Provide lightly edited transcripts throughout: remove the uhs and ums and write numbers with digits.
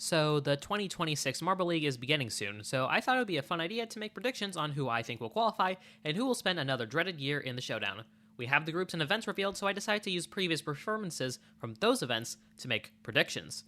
So, the 2026 Marble League is beginning soon, so I thought it would be a fun idea to make predictions on who I think will qualify and who will spend another dreaded year in the showdown. We have the groups and events revealed, so I decided to use previous performances from those events to make predictions.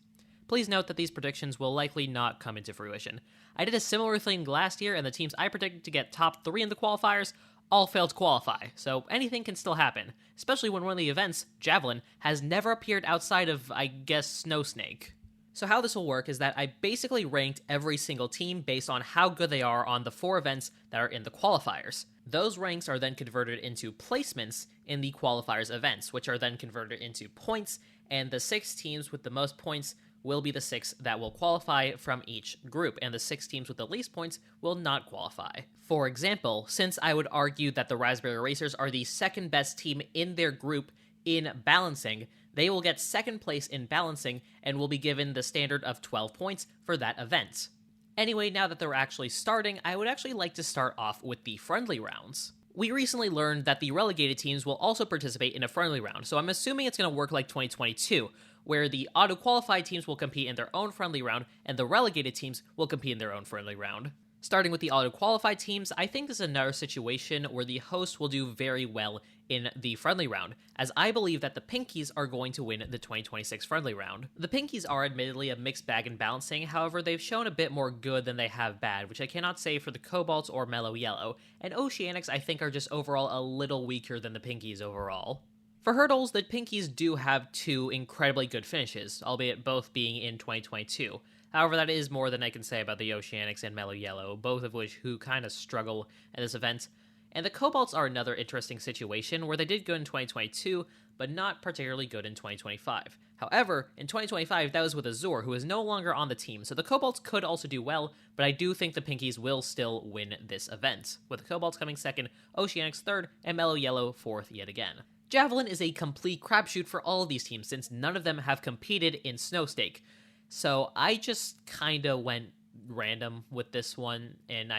Please note that these predictions will likely not come into fruition. I did a similar thing last year, and the teams I predicted to get top 3 in the qualifiers all failed to qualify, so anything can still happen, especially when one of the events, Javelin, has never appeared outside of, I guess, Snow Snake. So how this will work is that I basically ranked every single team based on how good they are on the 4 events that are in the qualifiers. Those ranks are then converted into placements in the qualifiers events, which are then converted into points, and the 6 teams with the most points will be the 6 that will qualify from each group, and the 6 teams with the least points will not qualify. For example, since I would argue that the Raspberry Racers are the second best team in their group in balancing, they will get second place in balancing and will be given the standard of 12 points for that event. Anyway, now that they're actually starting, I would actually like to start off with the friendly rounds. We recently learned that the relegated teams will also participate in a friendly round, so I'm assuming it's going to work like 2022, where the auto-qualified teams will compete in their own friendly round, and the relegated teams will compete in their own friendly round. Starting with the auto-qualified teams, I think this is another situation where the host will do very well in the friendly round, as I believe that the Pinkies are going to win the 2026 friendly round. The Pinkies are admittedly a mixed bag in balancing, however they've shown a bit more good than they have bad, which I cannot say for the Cobalts or Mellow Yellow, and Oceanics I think are just overall a little weaker than the Pinkies overall. For hurdles, the Pinkies do have 2 incredibly good finishes, albeit both being in 2022. However, that is more than I can say about the Oceanics and Mellow Yellow, both of which who kind of struggle at this event. And the Cobalts are another interesting situation where they did good in 2022, but not particularly good in 2025. However, in 2025, that was with Azure, who is no longer on the team, so the Cobalts could also do well, but I do think the Pinkies will still win this event, with the Cobalts coming second, Oceanics third, and Mellow Yellow fourth yet again. Javelin is a complete crapshoot for all of these teams, since none of them have competed in Snow Stake. So I just kinda went random with this one, and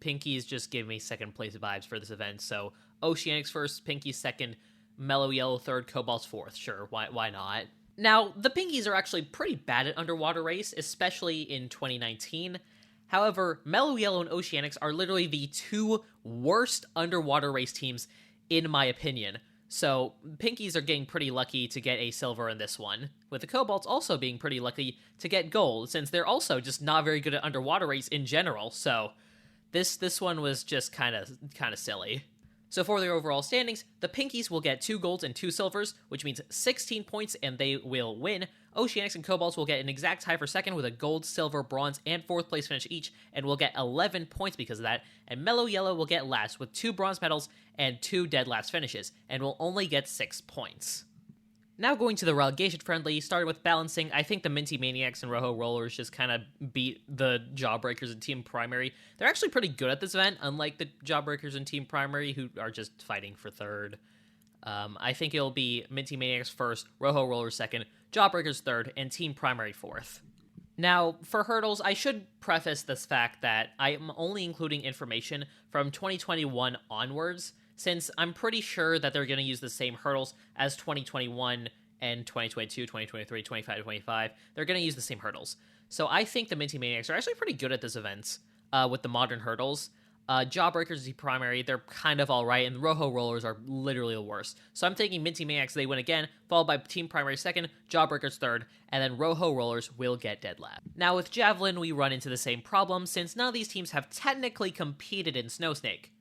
Pinkies just give me second place vibes for this event, so Oceanics first, Pinkies second, Mellow Yellow third, Cobalts fourth, sure, why not? Now, the Pinkies are actually pretty bad at Underwater Race, especially in 2019. However, Mellow Yellow and Oceanics are literally the 2 worst Underwater Race teams, in my opinion. So, Pinkies are getting pretty lucky to get a silver in this one, with the Cobalts also being pretty lucky to get gold, since they're also just not very good at Underwater Race in general, so this one was just kind of silly. So for their overall standings, the Pinkies will get 2 golds and 2 silvers, which means 16 points and they will win. Oceanics and Cobalts will get an exact tie for second with a gold, silver, bronze, and 4th place finish each, and will get 11 points because of that. And Mellow Yellow will get last with 2 bronze medals and 2 dead last finishes, and will only get 6 points. Now going to the relegation friendly, starting with balancing, I think the Minty Maniacs and Rojo Rollers just kind of beat the Jawbreakers and Team Primary. They're actually pretty good at this event, unlike the Jawbreakers and Team Primary, who are just fighting for third. I think it'll be Minty Maniacs first, Rojo Rollers second, Jawbreakers third, and Team Primary fourth. Now, for hurdles, I should preface this fact that I am only including information from 2021 onwards, since I'm pretty sure that they're going to use the same hurdles as 2021 and 2022, 2023, 25, 25. They're going to use the same hurdles. So I think the Minty Maniacs are actually pretty good at this event with the modern hurdles. Jawbreakers is the primary, they're kind of alright, and the Rojo Rollers are literally the worst. So I'm thinking Minty Maniacs, they win again, followed by Team Primary second, Jawbreakers third, and then Rojo Rollers will get dead last. Now with Javelin, we run into the same problem, since none of these teams have technically competed in Snow Snake.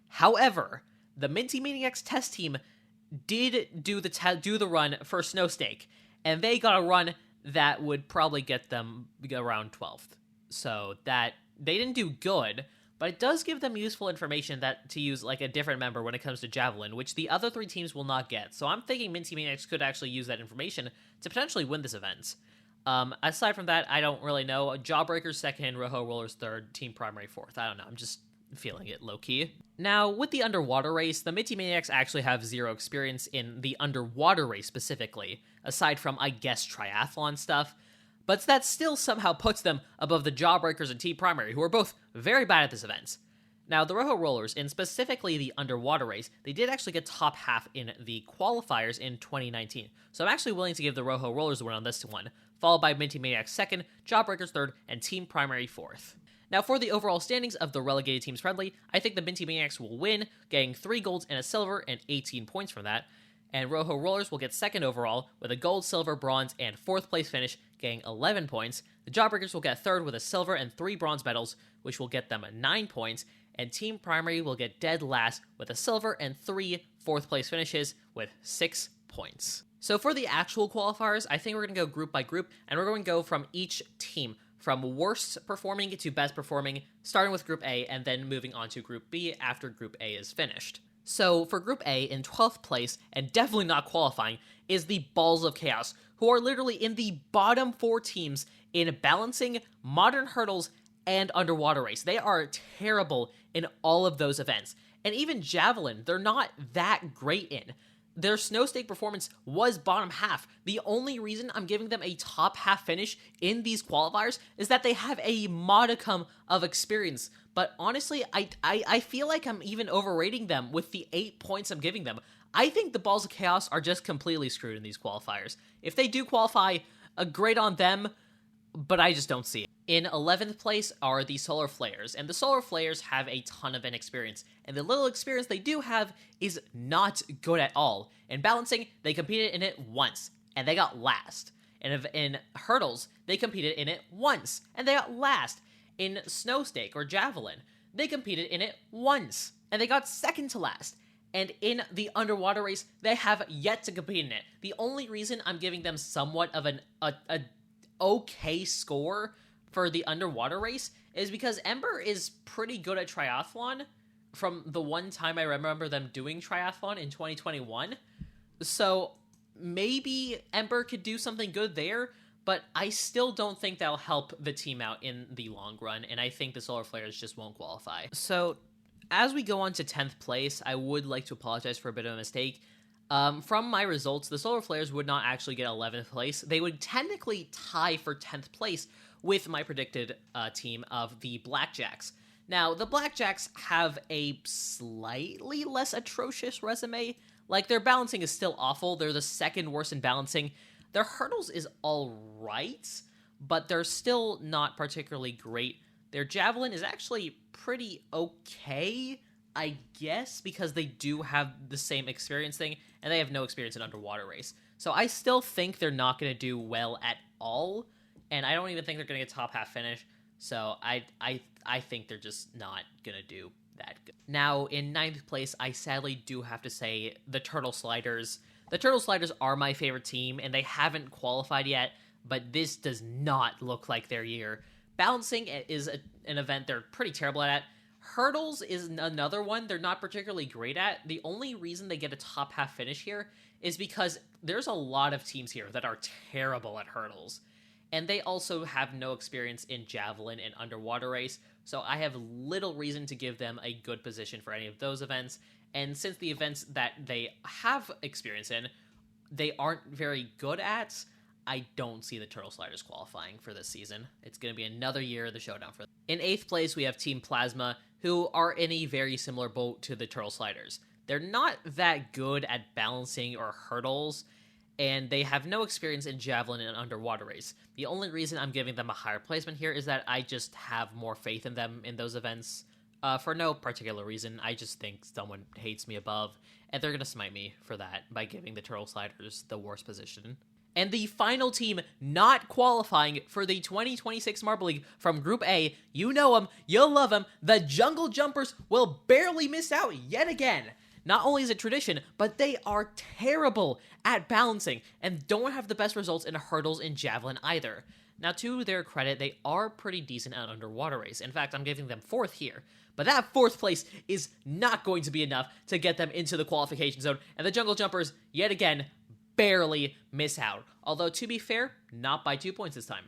However, the Minty Maniacs test team did do the run for Snow Snake, and they got a run that would probably get them around 12th. So that they didn't do good, but it does give them useful information that to use like a different member when it comes to Javelin, which the other 3 teams will not get. So I'm thinking Minty Maniacs could actually use that information to potentially win this event. Aside from that, I don't really know. Jawbreakers second, Rojo Rollers third, Team Primary fourth. I don't know. I'm just feeling it low-key. Now, with the Underwater Race, the Minty Maniacs actually have 0 experience in the Underwater Race specifically, aside from, I guess, triathlon stuff, but that still somehow puts them above the Jawbreakers and Team Primary, who are both very bad at this event. Now, the Rojo Rollers, and specifically the Underwater Race, they did actually get top half in the Qualifiers in 2019, so I'm actually willing to give the Rojo Rollers the win on this one, followed by Minty Maniacs second, Jawbreakers third, and Team Primary fourth. Now, for the overall standings of the relegated teams friendly, I think the Minty Maniacs will win, getting 3 golds and a silver and 18 points from that. And Rojo Rollers will get second overall with a gold, silver, bronze, and 4th place finish, getting 11 points. The Jawbreakers will get third with a silver and 3 bronze medals, which will get them 9 points. And Team Primary will get dead last with a silver and 3 4th place finishes with 6 points. So for the actual qualifiers, I think we're going to go group by group, and we're going to go from each team, from worst performing to best performing, starting with Group A and then moving on to Group B after Group A is finished. So for Group A, in 12th place, and definitely not qualifying, is the Balls of Chaos, who are literally in the bottom 4 teams in balancing, modern hurdles, and underwater race. They are terrible in all of those events. And even Javelin, they're not that great in. Their snow stake performance was bottom half. The only reason I'm giving them a top half finish in these qualifiers is that they have a modicum of experience. But honestly, I feel like I'm even overrating them with the 8 points I'm giving them. I think the Balls of Chaos are just completely screwed in these qualifiers. If they do qualify, great on them, but I just don't see it. In 11th place are the Solar Flares, and the Solar Flares have a ton of inexperience, and the little experience they do have is not good at all. In balancing, they competed in it once, and they got last. And in hurdles, they competed in it once, and they got last. In Snow Stake or Javelin, they competed in it once, and they got second to last. And in the underwater race, they have yet to compete in it. The only reason I'm giving them somewhat of an okay score for the underwater race is because Ember is pretty good at triathlon from the one time I remember them doing triathlon in 2021. So maybe Ember could do something good there, but I still don't think that'll help the team out in the long run, and I think the Solar Flares just won't qualify. So as we go on to 10th place, I would like to apologize for a bit of a mistake. From my results, the Solar Flares would not actually get 11th place. They would technically tie for 10th place with my predicted team of the Blackjacks. Now, the Blackjacks have a slightly less atrocious resume. Like, their balancing is still awful. They're the second worst in balancing. Their hurdles is alright, but they're still not particularly great. Their Javelin is actually pretty okay, I guess, because they do have the same experience thing, and they have no experience in underwater race. So I still think they're not going to do well at all, and I don't even think they're going to get top half finish, so I think they're just not going to do that good. Now, in 9th place, I sadly do have to say the Turtle Sliders. The Turtle Sliders are my favorite team, and they haven't qualified yet, but this does not look like their year. Balancing is an event they're pretty terrible at. Hurdles is another one they're not particularly great at. The only reason they get a top half finish here is because there's a lot of teams here that are terrible at hurdles. And they also have no experience in Javelin and underwater race, so I have little reason to give them a good position for any of those events. And since the events that they have experience in, they aren't very good at, I don't see the Turtle Sliders qualifying for this season. It's going to be another year of the showdown for them. In 8th place, we have Team Plasma, who are in a very similar boat to the Turtle Sliders. They're not that good at balancing or hurdles, and they have no experience in Javelin and underwater race. The only reason I'm giving them a higher placement here is that I just have more faith in them in those events. For no particular reason, I just think someone hates me above, and they're going to smite me for that by giving the Turtle Sliders the worst position. And the final team not qualifying for the 2026 Marble League from Group A, you know them, you'll love them, the Jungle Jumpers will barely miss out yet again. Not only is it tradition, but they are terrible at balancing and don't have the best results in hurdles and javelin either. Now, to their credit, they are pretty decent at underwater race. In fact, I'm giving them 4th here. But that 4th place is not going to be enough to get them into the qualification zone, and the Jungle Jumpers, yet again, barely miss out. Although, to be fair, not by 2 points this time,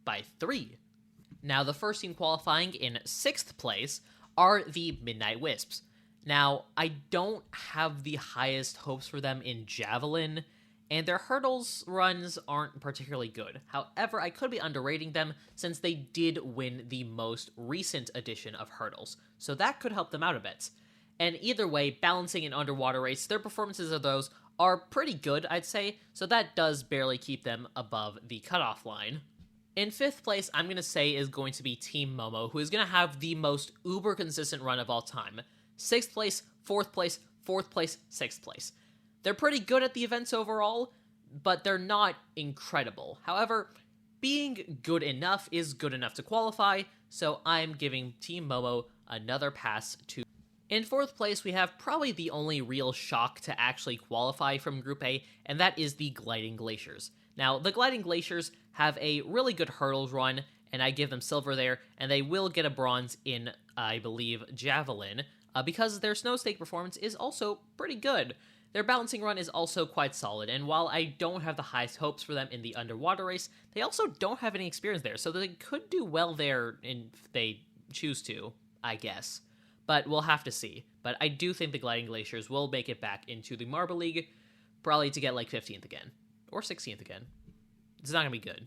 by 3. Now, the first team qualifying in 6th place are the Midnight Wisps. Now, I don't have the highest hopes for them in Javelin, and their hurdles runs aren't particularly good. However, I could be underrating them since they did win the most recent edition of hurdles, so that could help them out a bit. And either way, balancing and underwater race, their performances of those are pretty good, I'd say, so that does barely keep them above the cutoff line. In 5th place, I'm going to say is going to be Team Momo, who is going to have the most uber consistent run of all time. 6th place, 4th place, 4th place, 6th place. They're pretty good at the events overall, but they're not incredible. However, being good enough is good enough to qualify, so I'm giving Team Momo another pass to. In 4th place, we have probably the only real shock to actually qualify from Group A, and that is the Gliding Glaciers. Now, the Gliding Glaciers have a really good hurdles run, and I give them silver there, and they will get a bronze in, I believe, Javelin, because their snow snake performance is also pretty good. Their balancing run is also quite solid, and while I don't have the highest hopes for them in the underwater race, they also don't have any experience there, so they could do well there if they choose to, I guess. But we'll have to see. But I do think the Gliding Glaciers will make it back into the Marble League, probably to get like 15th again, or 16th again. It's not going to be good.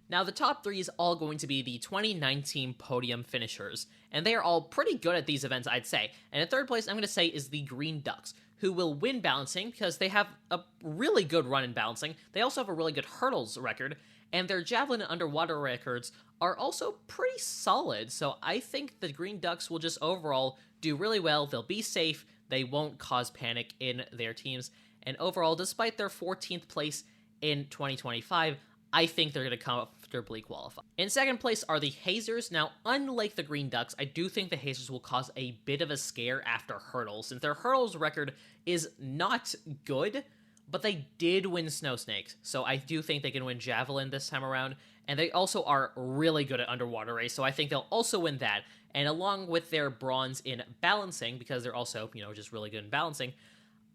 Now, the top 3 is all going to be the 2019 podium finishers, and they are all pretty good at these events, I'd say. And in 3rd place, I'm going to say is the Green Ducks, who will win balancing because they have a really good run in balancing. They also have a really good hurdles record, and their javelin and underwater records are also pretty solid. So I think the Green Ducks will just overall do really well. They'll be safe. They won't cause panic in their teams. And overall, despite their 14th place in 2025, I think they're going to comfortably qualify. In 2nd place are the Hazers. Now, unlike the Green Ducks, I do think the Hazers will cause a bit of a scare after hurdles, since their hurdles record is not good, but they did win Snow Snakes, so I do think they can win Javelin this time around, and they also are really good at underwater race, so I think they'll also win that, and along with their bronze in balancing, because they're also, just really good in balancing,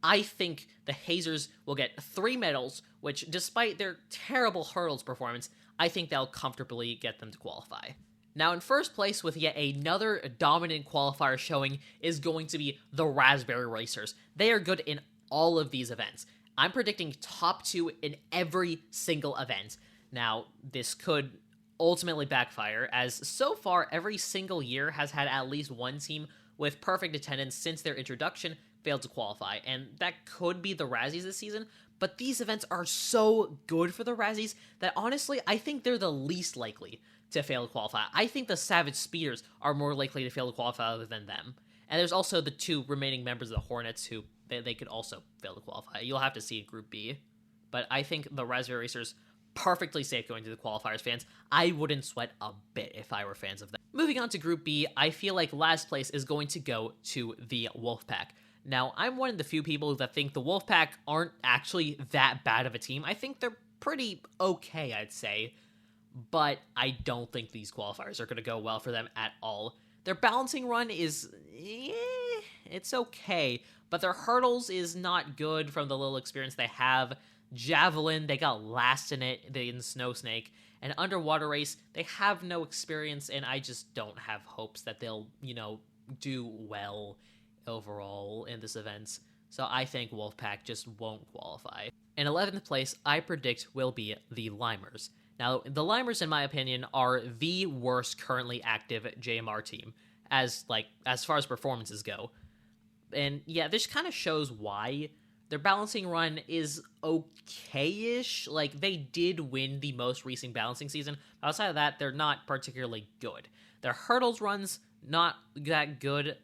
I think the Hazers will get 3 medals, which, despite their terrible hurdles performance, I think they'll comfortably get them to qualify. Now, in 1st place, with yet another dominant qualifier showing, is going to be the Raspberry Racers. They are good in all of these events. I'm predicting top 2 in every single event. Now, this could ultimately backfire, as so far every single year has had at least one team with perfect attendance since their introduction failed to qualify, and that could be the Razzies this season, but these events are so good for the Razzies that honestly, I think they're the least likely to fail to qualify. I think the Savage Spears are more likely to fail to qualify than them. And there's also the 2 remaining members of the Hornets who they could also fail to qualify. You'll have to see in Group B. But I think the Raspberry Racers perfectly safe going to the qualifiers, fans. I wouldn't sweat a bit if I were fans of them. Moving on to Group B, I feel like last place is going to go to the Wolfpack. Now, I'm one of the few people that think the Wolfpack aren't actually that bad of a team. I think they're pretty okay, I'd say. But I don't think these qualifiers are going to go well for them at all. Their balancing run is, it's okay. But their hurdles is not good from the little experience they have. Javelin, they got last in it in Snow Snake. And underwater race, they have no experience, and I just don't have hopes that they'll, do well overall in this event. So I think Wolfpack just won't qualify. In 11th place, I predict will be the Limers. Now, the Limers, in my opinion, are the worst currently active JMR team, as far as performances go. And yeah, this kind of shows why. Their balancing run is okay-ish. They did win the most recent balancing season. Outside of that, they're not particularly good. Their hurdles runs, not that good,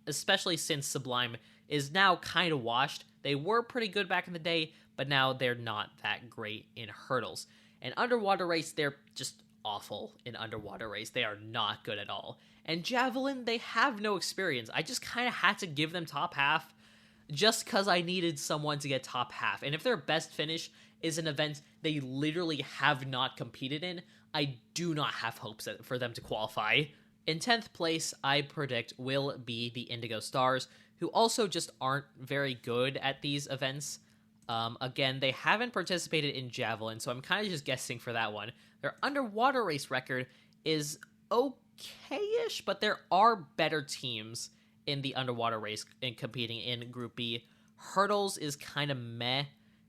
especially since Sublime is now kind of washed. They were pretty good back in the day, but now they're not that great in hurdles. And underwater race, they're just awful in underwater race. They are not good at all. And Javelin, they have no experience. I just kind of had to give them top half just because I needed someone to get top half. And if their best finish is an event they literally have not competed in, I do not have hopes for them to qualify. In 10th place, I predict will be the Indigo Stars, who also just aren't very good at these events. Again, they haven't participated in Javelin, so I'm kind of just guessing for that one. Their underwater race record is okay-ish, but there are better teams in the underwater race and competing in Group B. Hurdles is kind of meh.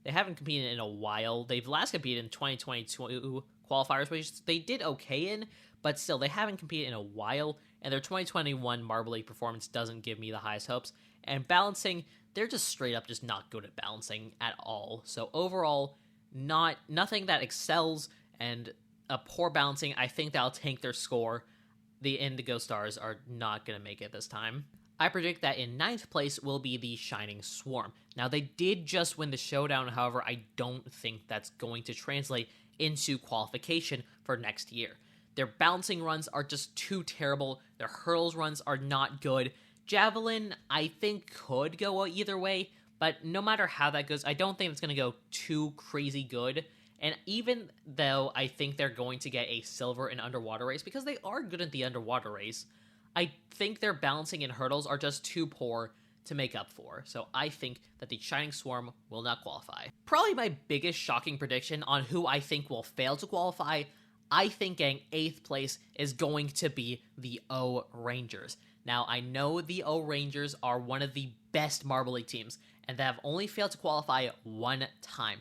They haven't competed in a while. They've last competed in 2022 qualifiers, which they did okay in, but still, they haven't competed in a while, and their 2021 Marble League performance doesn't give me the highest hopes. And balancing, they're just straight up just not good at balancing at all. So overall, nothing that excels, and a poor balancing. I think that'll tank their score. The Indigo Stars are not going to make it this time. I predict that in 9th place will be the Shining Swarm. Now, they did just win the showdown, however, I don't think that's going to translate into qualification for next year. Their bouncing runs are just too terrible. Their hurdles runs are not good. Javelin, I think, could go either way, but no matter how that goes, I don't think it's going to go too crazy good. And even though I think they're going to get a silver in underwater race, because they are good at the underwater race, I think their balancing and hurdles are just too poor to make up for. So I think that the Shining Swarm will not qualify. Probably my biggest shocking prediction on who I think will fail to qualify, I think getting 8th place is going to be the O Rangers. Now, I know the O Rangers are one of the best Marble League teams, and they have only failed to qualify one time.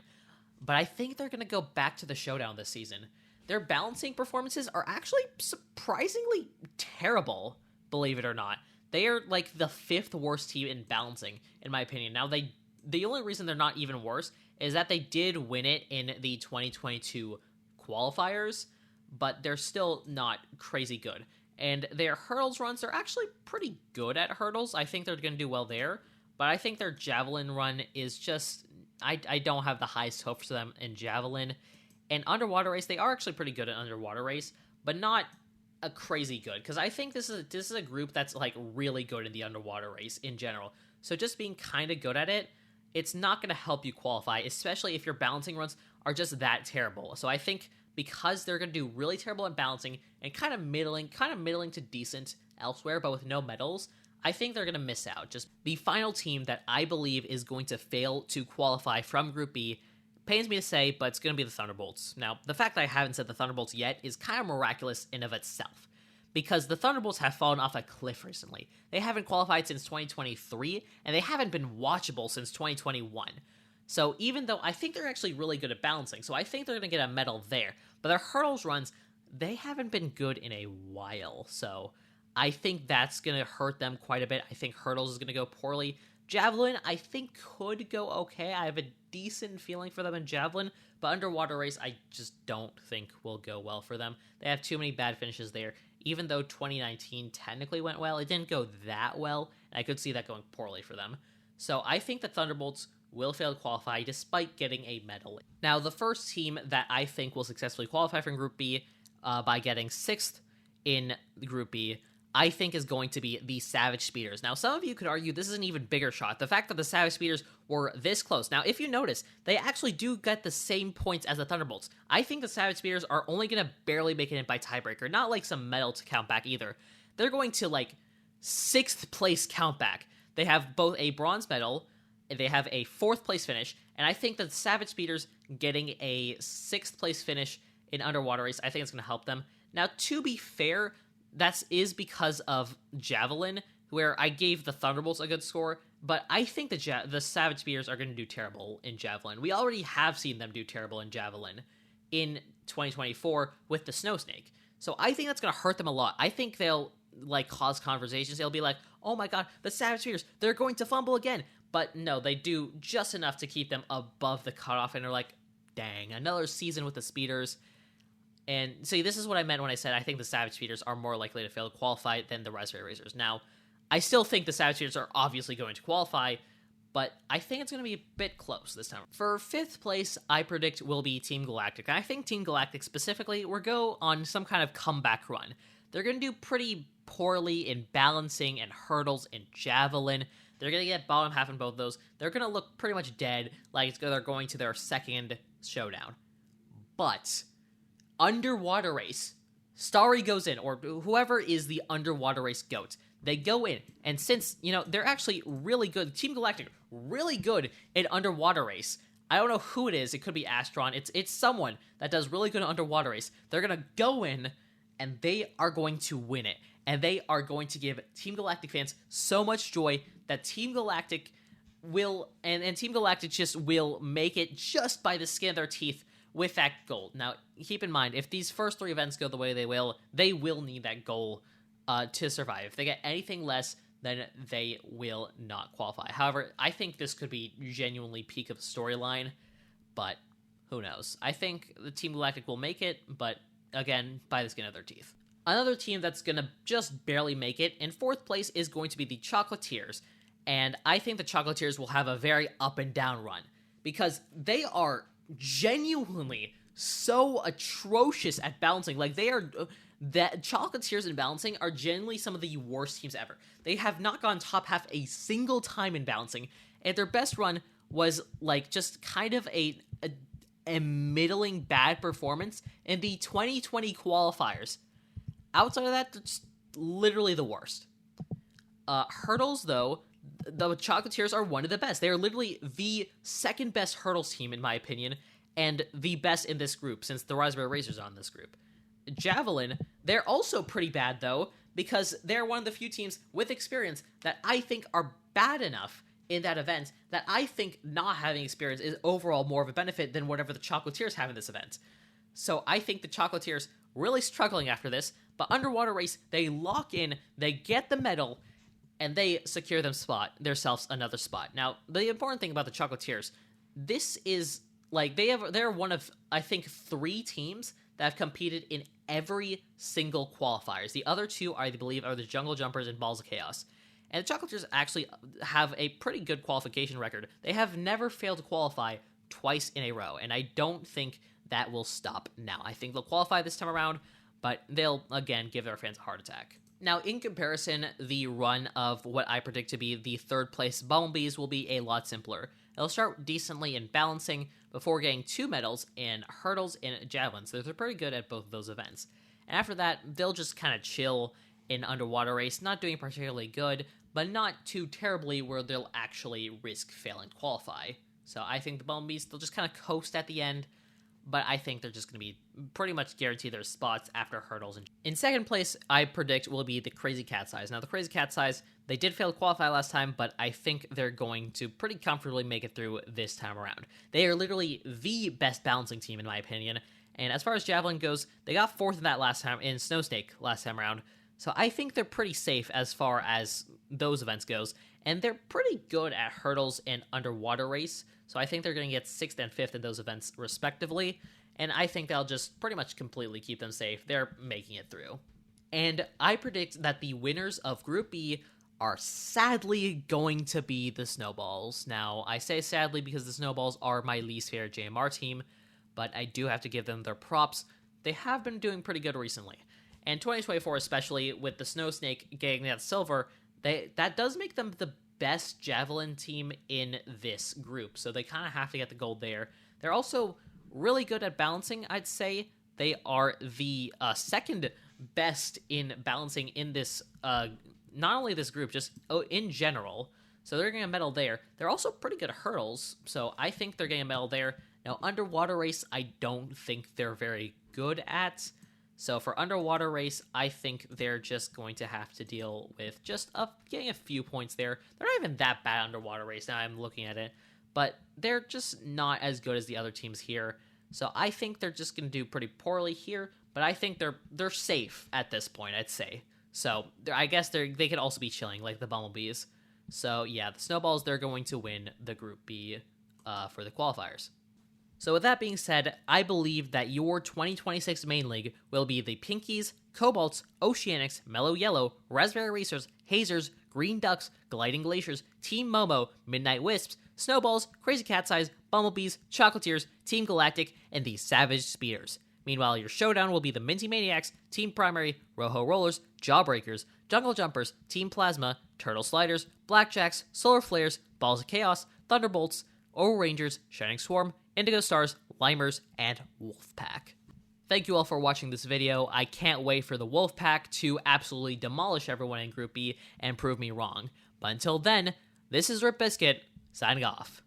But I think they're going to go back to the showdown this season. Their balancing performances are actually surprisingly terrible, believe it or not. They are like the 5th worst team in balancing, in my opinion. Now, the only reason they're not even worse is that they did win it in the 2022 qualifiers, but they're still not crazy good. And their hurdles runs are actually pretty good at hurdles. I think they're going to do well there, but I think their javelin run is just... I don't have the highest hopes for them in javelin. And underwater race, they are actually pretty good at underwater race, but not a crazy good, because I think this is a group that's like really good in the underwater race in general. So just being kind of good at it, it's not going to help you qualify, especially if your balancing runs are just that terrible. So I think because they're going to do really terrible in balancing and kind of middling to decent elsewhere, but with no medals, I think they're going to miss out. Just the final team that I believe is going to fail to qualify from Group B, pains me to say, but it's going to be the Thunderbolts. Now, the fact that I haven't said the Thunderbolts yet is kind of miraculous in of itself, because the Thunderbolts have fallen off a cliff recently. They haven't qualified since 2023, and they haven't been watchable since 2021. So even though I think they're actually really good at balancing, so I think they're going to get a medal there, but their hurdles runs, they haven't been good in a while, so I think that's going to hurt them quite a bit. I think hurdles is going to go poorly. Javelin, I think, could go okay. I have a decent feeling for them in javelin, but underwater race, I just don't think will go well for them. They have too many bad finishes there. Even though 2019 technically went well, it didn't go that well, and I could see that going poorly for them. So I think the Thunderbolts will fail to qualify despite getting a medal. Now, the first team that I think will successfully qualify from Group B by getting 6th in Group B, I think is going to be the Savage Speeders. Now, some of you could argue this is an even bigger shot. The fact that the Savage Speeders were this close. Now, if you notice, they actually do get the same points as the Thunderbolts. I think the Savage Speeders are only going to barely make it in by tiebreaker, not like some medal to count back either. They're going to, like, 6th place count back. They have both a bronze medal, they have a 4th place finish, and I think that the Savage Speeders getting a 6th place finish in underwater race, I think it's going to help them. Now, to be fair, that is because of Javelin, where I gave the Thunderbolts a good score, but I think the Savage Speeders are going to do terrible in Javelin. We already have seen them do terrible in Javelin in 2024 with the Snow Snake. So I think that's going to hurt them a lot. I think they'll, like, cause conversations. They'll be like, oh my god, the Savage Speeders, they're going to fumble again. But no, they do just enough to keep them above the cutoff, and they're like, dang, another season with the Speeders. And see, this is what I meant when I said I think the Savage Speeders are more likely to fail to qualify than the Raspberry Racers. Now, I still think the Savage Speeders are obviously going to qualify, but I think it's going to be a bit close this time. For 5th place, I predict will be Team Galactic. I think Team Galactic specifically will go on some kind of comeback run. They're going to do pretty poorly in balancing and hurdles and javelin. They're going to get bottom half in both of those. They're going to look pretty much dead, like they're going to their 2nd showdown. But underwater race, Starry goes in, or whoever is the underwater race GOAT. They go in, and since, they're actually really good, Team Galactic, really good in underwater race. I don't know who it is. It could be Astron. It's someone that does really good in underwater race. They're going to go in, and they are going to win it. And they are going to give Team Galactic fans so much joy that Team Galactic will, and Team Galactic just will make it just by the skin of their teeth with that gold. Now, keep in mind, if these first 3 events go the way they will need that goal to survive. If they get anything less, then they will not qualify. However, I think this could be genuinely peak of the storyline, but who knows? I think the Team Galactic will make it, but again, by the skin of their teeth. Another team that's going to just barely make it in 4th place is going to be the Chocolatiers, and I think the Chocolatiers will have a very up and down run, because they are genuinely so atrocious at balancing. Like, that Chocolatiers in balancing are genuinely some of the worst teams ever. They have not gone top half a single time in balancing, and their best run was like just kind of a middling bad performance in the 2020 qualifiers. Outside of that, it's literally the worst. Hurdles, though, the Chocolatiers are one of the best. They are literally the second best hurdles team, in my opinion, and the best in this group, since the Raspberry Racers are on this group. Javelin, they're also pretty bad, though, because they're one of the few teams with experience that I think are bad enough in that event that I think not having experience is overall more of a benefit than whatever the Chocolatiers have in this event. So I think the Chocolatiers really struggling after this, but Underwater Race, they lock in, they get the medal, and they secure themselves another spot. Now, the important thing about the Chocolatiers, this is, like, they're one of, I think, 3 teams that have competed in every single qualifiers. The other 2, I believe, are the Jungle Jumpers and Balls of Chaos. And the Chocolatiers actually have a pretty good qualification record. They have never failed to qualify twice in a row, and I don't think that will stop now. I think they'll qualify this time around, but they'll, again, give their fans a heart attack. Now, in comparison, the run of what I predict to be the 3rd place Bumblebees will be a lot simpler. They'll start decently in balancing before getting 2 medals in hurdles and javelin, so they're pretty good at both of those events. And after that, they'll just kind of chill in Underwater Race, not doing particularly good, but not too terribly where they'll actually risk failing to qualify. So I think the Bumblebees, they'll just kind of coast at the end, but I think they're just going to be pretty much guaranteed their spots after hurdles. In 2nd place, I predict will be the Crazy Cat's Eyes. Now, the Crazy Cat's Eyes, they did fail to qualify last time, but I think they're going to pretty comfortably make it through this time around. They are literally the best balancing team, in my opinion. And as far as Javelin goes, they got 4th in that last time, in Snow Snake last time around. So I think they're pretty safe as far as those events goes. And they're pretty good at hurdles and Underwater Race. So I think they're going to get 6th and 5th in those events, respectively. And I think they'll just pretty much completely keep them safe. They're making it through. And I predict that the winners of Group B are sadly going to be the Snowballs. Now, I say sadly because the Snowballs are my least favorite JMR team, but I do have to give them their props. They have been doing pretty good recently. And 2024, especially with the Snow Snake getting that silver, that does make them the best Javelin team in this group. So they kind of have to get the gold there. They're also really good at balancing, I'd say. They are the 2nd best in balancing in this, not only this group, just in general. So they're getting a medal there. They're also pretty good at hurdles, so I think they're getting a medal there. Now, Underwater Race, I don't think they're very good at. So for Underwater Race, I think they're just going to have to deal with just getting a few points there. They're not even that bad Underwater Race, now I'm looking at it. But they're just not as good as the other teams here. So I think they're just going to do pretty poorly here. But I think they're safe at this point, I'd say. So I guess they could also be chilling, like the Bumblebees. So yeah, the Snowballs, they're going to win the Group B for the qualifiers. So with that being said, I believe that your 2026 main league will be the Pinkies, Cobalts, Oceanics, Mellow Yellow, Raspberry Racers, Hazers, Green Ducks, Gliding Glaciers, Team Momo, Midnight Wisps, Snowballs, Crazy Cat's Eyes, Bumblebees, Chocolatiers, Team Galactic, and the Savage Speeders. Meanwhile, your showdown will be the Minty Maniacs, Team Primary, Rojo Rollers, Jawbreakers, Jungle Jumpers, Team Plasma, Turtle Sliders, Blackjacks, Solar Flares, Balls of Chaos, Thunderbolts, Oro Rangers, Shining Swarm, Indigo Stars, Limers, and Wolfpack. Thank you all for watching this video. I can't wait for the Wolfpack to absolutely demolish everyone in Group B and prove me wrong. But until then, this is Rip Biscuit, signing off.